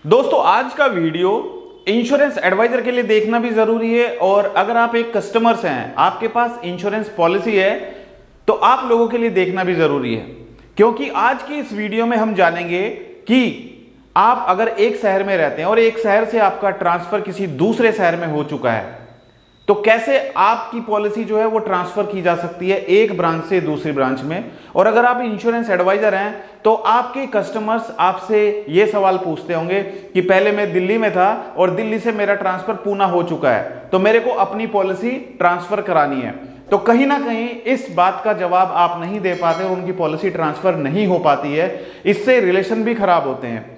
दोस्तों आज का वीडियो इंश्योरेंस एडवाइजर के लिए देखना भी जरूरी है और अगर आप एक कस्टमर्स हैं, आपके पास इंश्योरेंस पॉलिसी है तो आप लोगों के लिए देखना भी जरूरी है, क्योंकि आज की इस वीडियो में हम जानेंगे कि आप अगर एक शहर में रहते हैं और एक शहर से आपका ट्रांसफर किसी दूसरे शहर में हो चुका है तो कैसे आपकी पॉलिसी जो है वो ट्रांसफर की जा सकती है एक ब्रांच से दूसरी ब्रांच में। और अगर आप इंश्योरेंस एडवाइजर हैं तो आपके कस्टमर्स आपसे ये सवाल पूछते होंगे कि पहले मैं दिल्ली में था और दिल्ली से मेरा ट्रांसफर पूना हो चुका है तो मेरे को अपनी पॉलिसी ट्रांसफर करानी है। तो कहीं ना कहीं इस बात का जवाब आप नहीं दे पाते और उनकी पॉलिसी ट्रांसफर नहीं हो पाती है, इससे रिलेशन भी खराब होते हैं।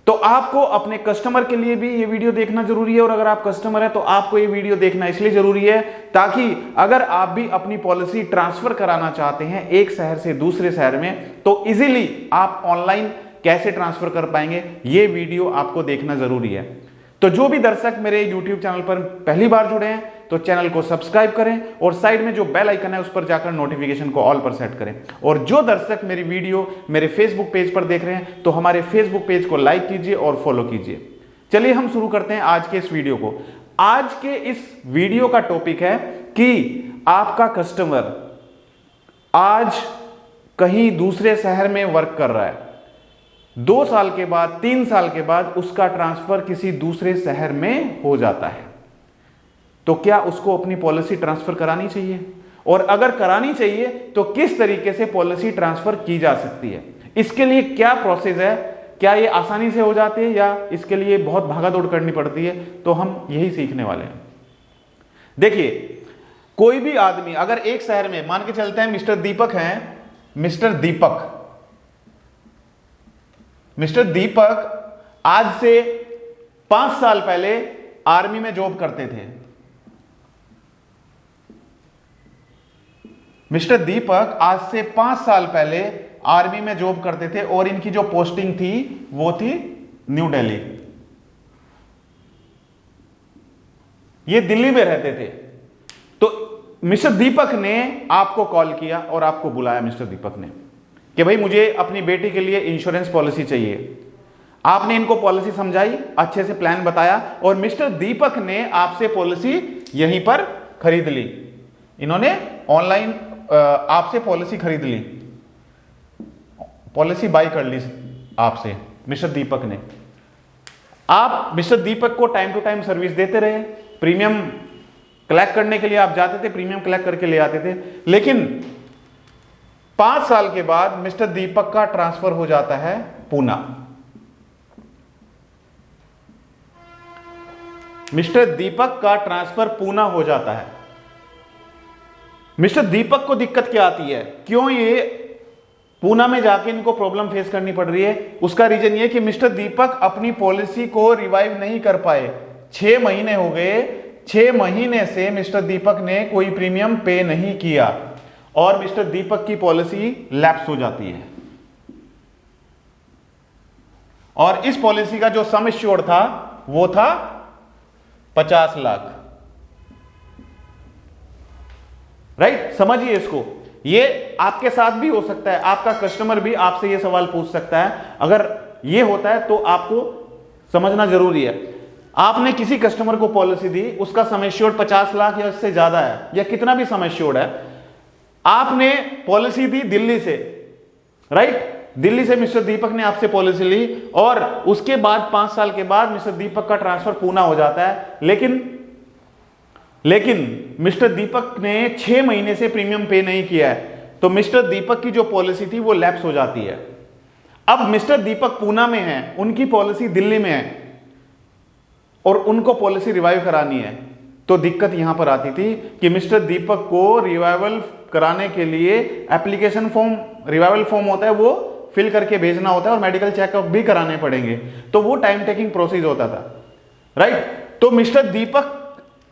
तो आपको अपने कस्टमर के लिए भी ये वीडियो देखना जरूरी है और अगर आप कस्टमर हैं तो आपको ये वीडियो देखना इसलिए जरूरी है ताकि अगर आप भी अपनी पॉलिसी ट्रांसफर कराना चाहते हैं एक शहर से दूसरे शहर में तो इजीली आप ऑनलाइन कैसे ट्रांसफर कर पाएंगे, ये वीडियो आपको देखना जरूरी है। तो जो भी दर्शक मेरे YouTube चैनल पर पहली बार जुड़े हैं तो चैनल को सब्सक्राइब करें और साइड में जो बेल आइकन है उस पर जाकर नोटिफिकेशन को ऑल पर सेट करें। और जो दर्शक मेरी वीडियो मेरे फेसबुक पेज पर देख रहे हैं तो हमारे फेसबुक पेज को लाइक कीजिए और फॉलो कीजिए। चलिए हम शुरू करते हैं आज के इस वीडियो को। आज के इस वीडियो का टॉपिक है कि आपका कस्टमर आज कहीं दूसरे शहर में वर्क कर रहा है, 2 साल के बाद 3 साल के बाद उसका ट्रांसफर किसी दूसरे शहर में हो जाता है, तो क्या उसको अपनी पॉलिसी ट्रांसफर करानी चाहिए और अगर करानी चाहिए तो किस तरीके से पॉलिसी ट्रांसफर की जा सकती है, इसके लिए क्या प्रोसेस है, क्या ये आसानी से हो जाती है या इसके लिए बहुत भागादौड़ करनी पड़ती है, तो हम यही सीखने वाले हैं। देखिए कोई भी आदमी अगर एक शहर में मान के चलते हैं मिस्टर दीपक हैं, मिस्टर दीपक आज से 5 साल पहले आर्मी में जॉब करते थे। मिस्टर दीपक आज से 5 साल पहले आर्मी में जॉब करते थे और इनकी जो पोस्टिंग थी वो थी न्यू दिल्ली। ये दिल्ली में रहते थे। तो मिस्टर दीपक ने आपको कॉल किया और आपको बुलाया मिस्टर दीपक ने कि भाई मुझे अपनी बेटी के लिए इंश्योरेंस पॉलिसी चाहिए। आपने इनको पॉलिसी समझाई, अच्छे से प्लान बताया और मिस्टर दीपक ने आपसे पॉलिसी यहीं पर खरीद ली। इन्होंने ऑनलाइन आपसे पॉलिसी खरीद ली, पॉलिसी बाय कर ली आपसे मिस्टर दीपक ने। आप मिस्टर दीपक को टाइम टू टाइम सर्विस देते रहे, प्रीमियम कलेक्ट करने के लिए आप जाते थे, प्रीमियम कलेक्ट करके ले आते थे। लेकिन 5 साल के बाद मिस्टर दीपक का ट्रांसफर हो जाता है पूना। मिस्टर दीपक का ट्रांसफर पूना हो जाता है। मिस्टर दीपक को दिक्कत क्या आती है, क्यों ये पूना में जाके इनको प्रॉब्लम फेस करनी पड़ रही है? उसका रीजन ये कि मिस्टर दीपक अपनी पॉलिसी को रिवाइव नहीं कर पाए। 6 महीने हो गए, 6 महीने से मिस्टर दीपक ने कोई प्रीमियम पे नहीं किया और मिस्टर दीपक की पॉलिसी लैप्स हो जाती है। और इस पॉलिसी का जो सम एश्योर्ड था वो था 50 लाख। राइट, समझिए इसको। ये आपके साथ भी हो सकता है, आपका कस्टमर भी आपसे ये सवाल पूछ सकता है। अगर ये होता है तो आपको समझना जरूरी है। आपने किसी कस्टमर को पॉलिसी दी, उसका सम एश्योर्ड 50 लाख या इससे ज्यादा है या कितना भी सम एश्योर्ड है, आपने पॉलिसी दी दिल्ली से, राइट, दिल्ली से मिस्टर दीपक ने आपसे पॉलिसी ली और उसके बाद 5 साल के बाद मिस्टर दीपक का ट्रांसफर पूना हो जाता है। लेकिन मिस्टर दीपक ने 6 महीने से प्रीमियम पे नहीं किया है तो मिस्टर दीपक की जो पॉलिसी थी वो लैप्स हो जाती है। अब मिस्टर दीपक पूना में है, उनकी पॉलिसी दिल्ली में है और उनको पॉलिसी रिवाइव करानी है। तो दिक्कत यहां पर आती थी कि मिस्टर दीपक को रिवाइवल कराने के लिए एप्लीकेशन फॉर्म, रिवाइवल फॉर्म होता है वो फिल करके भेजना होता है और मेडिकल चेकअप भी कराने पड़ेंगे, तो वो टाइम टेकिंग प्रोसेस होता था। राइट, तो मिस्टर दीपक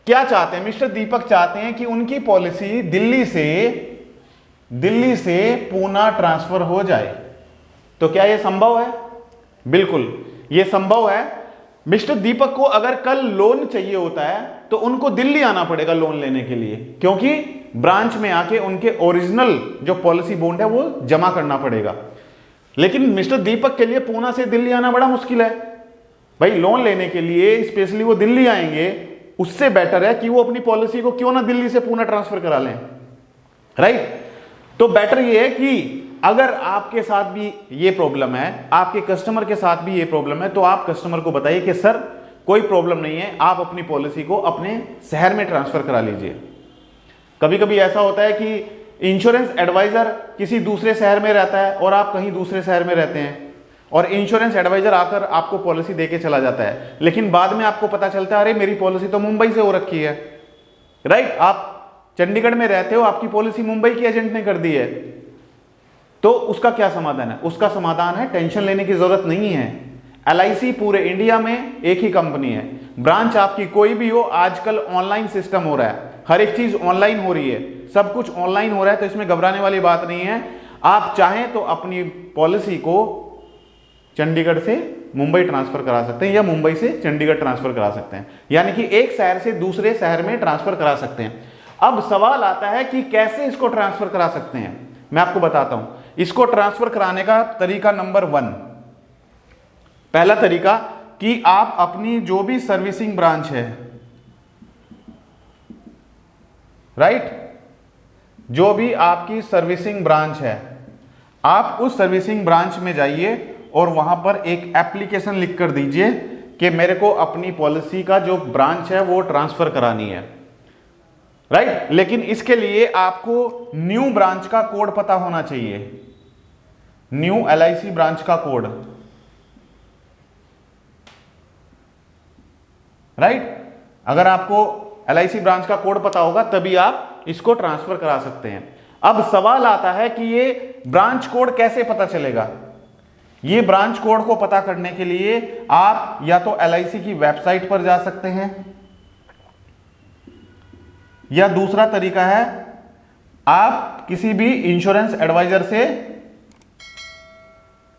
क्या चाहते हैं? मिस्टर दीपक चाहते हैं कि उनकी पॉलिसी दिल्ली से पूना ट्रांसफर हो जाए। तो क्या यह संभव है? बिल्कुल यह संभव है। मिस्टर दीपक को अगर कल लोन चाहिए होता है तो उनको दिल्ली आना पड़ेगा लोन लेने के लिए, क्योंकि ब्रांच में आके उनके ओरिजिनल जो पॉलिसी बॉन्ड है वो जमा करना पड़ेगा। लेकिन मिस्टर दीपक के लिए पूना से दिल्ली आना बड़ा मुश्किल है। भाई लोन लेने के लिए स्पेशली वो दिल्ली आएंगे, उससे बेटर है कि वो अपनी पॉलिसी को क्यों ना दिल्ली से पुणे ट्रांसफर करा लें, राइट। तो बेटर ये है कि अगर आपके साथ भी ये प्रॉब्लम है, आपके कस्टमर के साथ भी ये प्रॉब्लम है, तो आप कस्टमर को बताइए कि सर कोई प्रॉब्लम नहीं है, आप अपनी पॉलिसी को अपने शहर में ट्रांसफर करा लीजिए। कभी कभी ऐसा होता है कि इंश्योरेंस एडवाइजर किसी दूसरे शहर में रहता है और आप कहीं दूसरे शहर में रहते हैं, और इंश्योरेंस एडवाइजर आकर आपको पॉलिसी देके चला जाता है, लेकिन बाद में आपको पता चलता है अरे मेरी पॉलिसी तो मुंबई से हो रखी है, राइट। आप चंडीगढ़ में रहते हो, आपकी पॉलिसी मुंबई के एजेंट ने कर दी है, तो उसका क्या समाधान है? उसका समाधान है टेंशन लेने की जरूरत नहीं है। LIC पूरे इंडिया में एक ही कंपनी है, ब्रांच आपकी कोई भी हो, आजकल ऑनलाइन सिस्टम हो रहा है, हर एक चीज ऑनलाइन हो रही है, सब कुछ ऑनलाइन हो रहा है, तो इसमें घबराने वाली बात नहीं है। आप चाहें तो अपनी पॉलिसी को चंडीगढ़ से मुंबई ट्रांसफर करा सकते हैं या मुंबई से चंडीगढ़ ट्रांसफर करा सकते हैं, यानी कि एक शहर से दूसरे शहर में ट्रांसफर करा सकते हैं। अब सवाल आता है कि कैसे इसको ट्रांसफर करा सकते हैं, मैं आपको बताता हूं। इसको ट्रांसफर कराने का तरीका नंबर 1, पहला तरीका कि आप अपनी जो भी सर्विसिंग ब्रांच है, राइट, जो भी आपकी सर्विसिंग ब्रांच है, आप उस सर्विसिंग ब्रांच में जाइए और वहां पर एक एप्लीकेशन लिख कर दीजिए कि मेरे को अपनी पॉलिसी का जो ब्रांच है वो ट्रांसफर करानी है, राइट। लेकिन इसके लिए आपको न्यू ब्रांच का कोड पता होना चाहिए, न्यू LIC ब्रांच का कोड, राइट। अगर आपको LIC ब्रांच का कोड पता होगा तभी आप इसको ट्रांसफर करा सकते हैं। अब सवाल आता है कि ये ब्रांच कोड कैसे पता चलेगा? ये ब्रांच कोड को पता करने के लिए आप या तो LIC की वेबसाइट पर जा सकते हैं, या दूसरा तरीका है आप किसी भी इंश्योरेंस एडवाइजर से,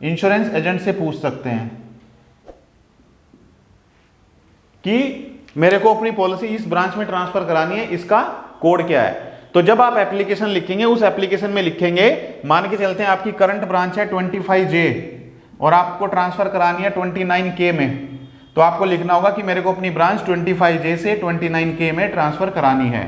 इंश्योरेंस एजेंट से पूछ सकते हैं कि मेरे को अपनी पॉलिसी इस ब्रांच में ट्रांसफर करानी है, इसका कोड क्या है। तो जब आप एप्लीकेशन लिखेंगे, उस एप्लीकेशन में लिखेंगे, मान के चलते हैं आपकी करंट ब्रांच है 25J और आपको ट्रांसफर करानी है 29K में, तो आपको लिखना होगा कि मेरे को अपनी ब्रांच 25J से 29K में ट्रांसफर करानी है,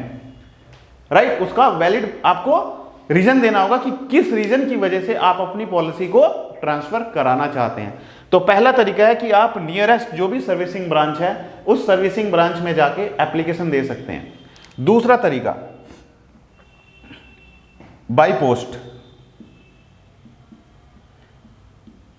राइट। उसका वैलिड आपको रीजन देना होगा कि किस रीजन की वजह से आप अपनी पॉलिसी को ट्रांसफर कराना चाहते हैं। तो पहला तरीका है कि आप नियरेस्ट जो भी सर्विसिंग ब्रांच है उस सर्विसिंग ब्रांच में जाके एप्लीकेशन दे सकते हैं। दूसरा तरीका बाय पोस्ट,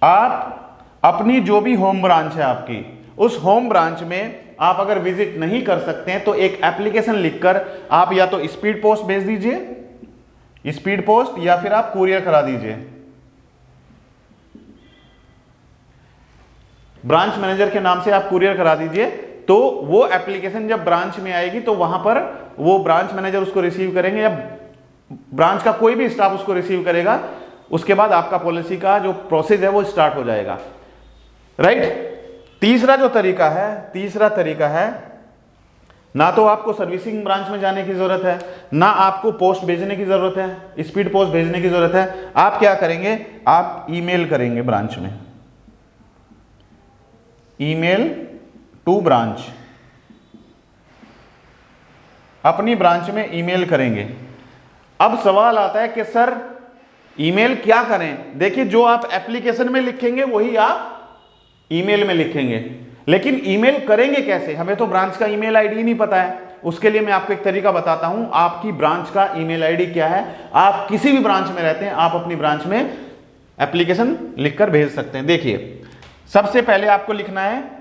आप अपनी जो भी होम ब्रांच है आपकी, उस होम ब्रांच में आप अगर विजिट नहीं कर सकते हैं तो एक एप्लीकेशन लिखकर आप या तो स्पीड पोस्ट भेज दीजिए, स्पीड पोस्ट, या फिर आप कुरियर करा दीजिए। ब्रांच मैनेजर के नाम से आप कुरियर करा दीजिए, तो वो एप्लीकेशन जब ब्रांच में आएगी तो वहां पर वो ब्रांच मैनेजर उसको रिसीव करेंगे या ब्रांच का कोई भी स्टाफ उसको रिसीव करेगा। उसके बाद आपका पॉलिसी का जो प्रोसेस है वो स्टार्ट हो जाएगा, राइट। तीसरा जो तरीका है, ना तो आपको सर्विसिंग ब्रांच में जाने की जरूरत है, ना आपको पोस्ट भेजने की जरूरत है, स्पीड पोस्ट भेजने की जरूरत है। आप क्या करेंगे, आप ईमेल करेंगे ब्रांच में, ईमेल टू ब्रांच, अपनी ब्रांच में ईमेल करेंगे। अब सवाल आता है कि सर ईमेल क्या करें? देखिए, जो आप एप्लीकेशन में लिखेंगे वही आप ईमेल में लिखेंगे, लेकिन ईमेल करेंगे कैसे? हमें तो ब्रांच का ईमेल आईडी नहीं पता है। उसके लिए मैं आपको एक तरीका बताता हूं। आपकी ब्रांच का ईमेल आईडी क्या है? आप किसी भी ब्रांच में रहते हैं, आप अपनी ब्रांच में एप्लीकेशन लिखकर भेज सकते हैं। देखिए, सबसे पहले आपको लिखना है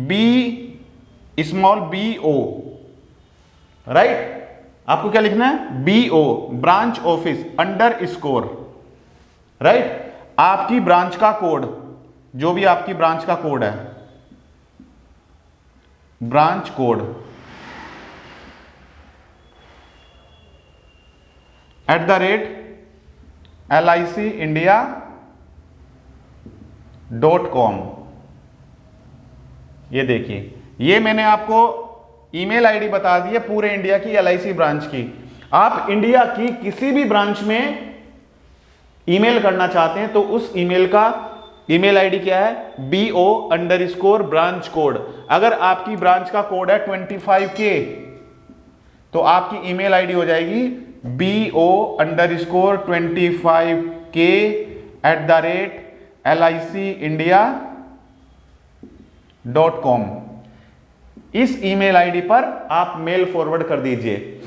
BO, राइट। आपको क्या लिखना है? BO, branch office _ right. आपकी ब्रांच का कोड, जो भी आपकी ब्रांच का कोड है, ब्रांच कोड @LICindia.com। ये देखिए, ये मैंने आपको ईमेल आईडी बता दी है पूरे इंडिया की LIC ब्रांच की। आप इंडिया की किसी भी ब्रांच में ईमेल करना चाहते हैं तो उस ईमेल का ईमेल आईडी क्या है? BO_branch code. अगर आपकी ब्रांच का कोड है 25K तो आपकी ईमेल आईडी हो जाएगी BO_25K@LICindia.com। इस ईमेल आईडी पर आप मेल फॉरवर्ड कर दीजिए।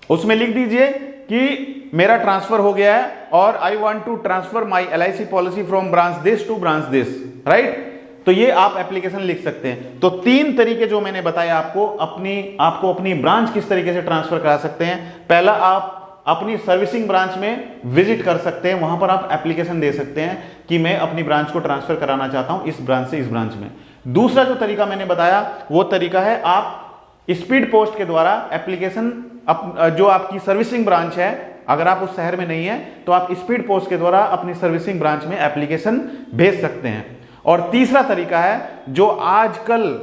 उसमें लिख दीजिए कि मेरा ट्रांसफर हो गया है और I want to transfer my LIC policy from branch this to branch this, right? तो ये आप एप्लीकेशन लिख सकते हैं। तो 3 तरीके जो मैंने बताया आपको अपनी ब्रांच किस तरीके से ट्रांसफर करा सकते हैं। पहला, आप अपनी सर्विसिंग ब्रांच में विजिट कर सकते हैं, वहां पर आप एप्लीकेशन दे सकते हैं कि मैं अपनी ब्रांच को ट्रांसफर कराना चाहता हूं इस ब्रांच से इस ब्रांच में। दूसरा जो तरीका मैंने बताया वो तरीका है आप स्पीड पोस्ट के द्वारा एप्लीकेशन जो आपकी सर्विसिंग ब्रांच है, अगर आप उस शहर में नहीं है तो आप स्पीड पोस्ट के द्वारा अपनी सर्विसिंग ब्रांच में एप्लीकेशन भेज सकते हैं। और तीसरा तरीका है जो आजकल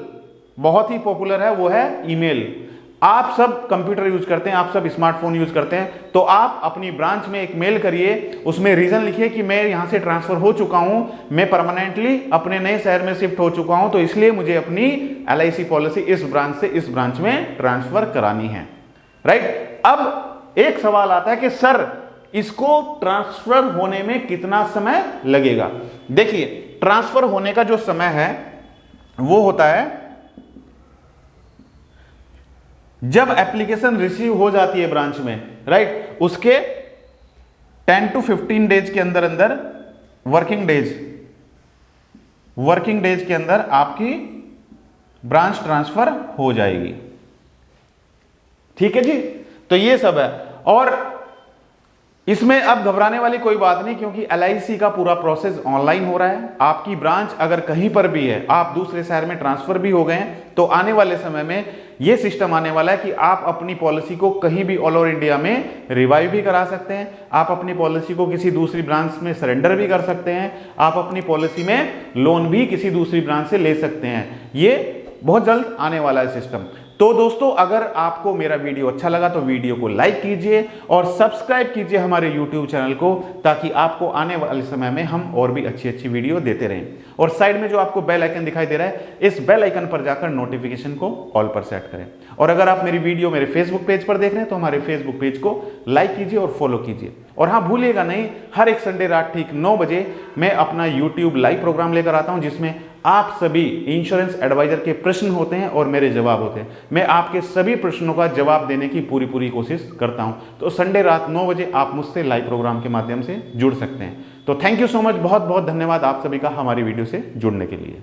बहुत ही पॉपुलर है, वो है ईमेल। आप सब कंप्यूटर यूज करते हैं, आप सब स्मार्टफोन यूज करते हैं, तो आप अपनी ब्रांच में एक मेल करिए, उसमें रीजन लिखिए कि मैं यहां से ट्रांसफर हो चुका हूं, मैं परमानेंटली अपने नए शहर में शिफ्ट हो चुका हूं, तो इसलिए मुझे अपनी LIC पॉलिसी इस ब्रांच से इस ब्रांच में ट्रांसफर करानी है, राइट? अब एक सवाल आता है कि सर इसको ट्रांसफर होने में कितना समय लगेगा? देखिए, ट्रांसफर होने का जो समय है वो होता है जब एप्लीकेशन रिसीव हो जाती है ब्रांच में, राइट? उसके 10 to 15 डेज के अंदर अंदर वर्किंग डेज के अंदर आपकी ब्रांच ट्रांसफर हो जाएगी। ठीक है जी, तो ये सब है। और इसमें अब घबराने वाली कोई बात नहीं, क्योंकि LIC का पूरा प्रोसेस ऑनलाइन हो रहा है। आपकी ब्रांच अगर कहीं पर भी है, आप दूसरे शहर में ट्रांसफर भी हो गए हैं, तो आने वाले समय में ये सिस्टम आने वाला है कि आप अपनी पॉलिसी को कहीं भी ऑल ओवर इंडिया में रिवाइव भी करा सकते हैं, आप अपनी पॉलिसी को किसी दूसरी ब्रांच में सरेंडर भी कर सकते हैं, आप अपनी पॉलिसी में लोन भी किसी दूसरी ब्रांच से ले सकते हैं। ये बहुत जल्द आने वाला है सिस्टम। तो दोस्तों, अगर आपको मेरा वीडियो अच्छा लगा तो वीडियो को लाइक कीजिए और सब्सक्राइब कीजिए हमारे YouTube चैनल को, ताकि आपको आने वाले समय में हम और भी अच्छी अच्छी वीडियो देते रहें। और साइड में जो आपको बेल आइकन दिखाई दे रहा है, इस बेल आइकन पर जाकर नोटिफिकेशन को ऑल पर सेट करें। और अगर आप मेरी वीडियो मेरे फेसबुक पेज पर देख रहे हैं तो हमारे फेसबुक पेज को लाइक कीजिए और फॉलो कीजिए। और हाँ, भूलिएगा नहीं, हर एक संडे रात ठीक 9 बजे मैं अपना YouTube लाइव प्रोग्राम लेकर आता हूं, जिसमें आप सभी इंश्योरेंस एडवाइजर के प्रश्न होते हैं और मेरे जवाब होते हैं। मैं आपके सभी प्रश्नों का जवाब देने की पूरी कोशिश करता हूं। तो संडे रात 9 बजे आप मुझसे लाइव प्रोग्राम के माध्यम से जुड़ सकते हैं। तो थैंक यू सो मच, बहुत बहुत धन्यवाद आप सभी का हमारी वीडियो से जुड़ने के लिए।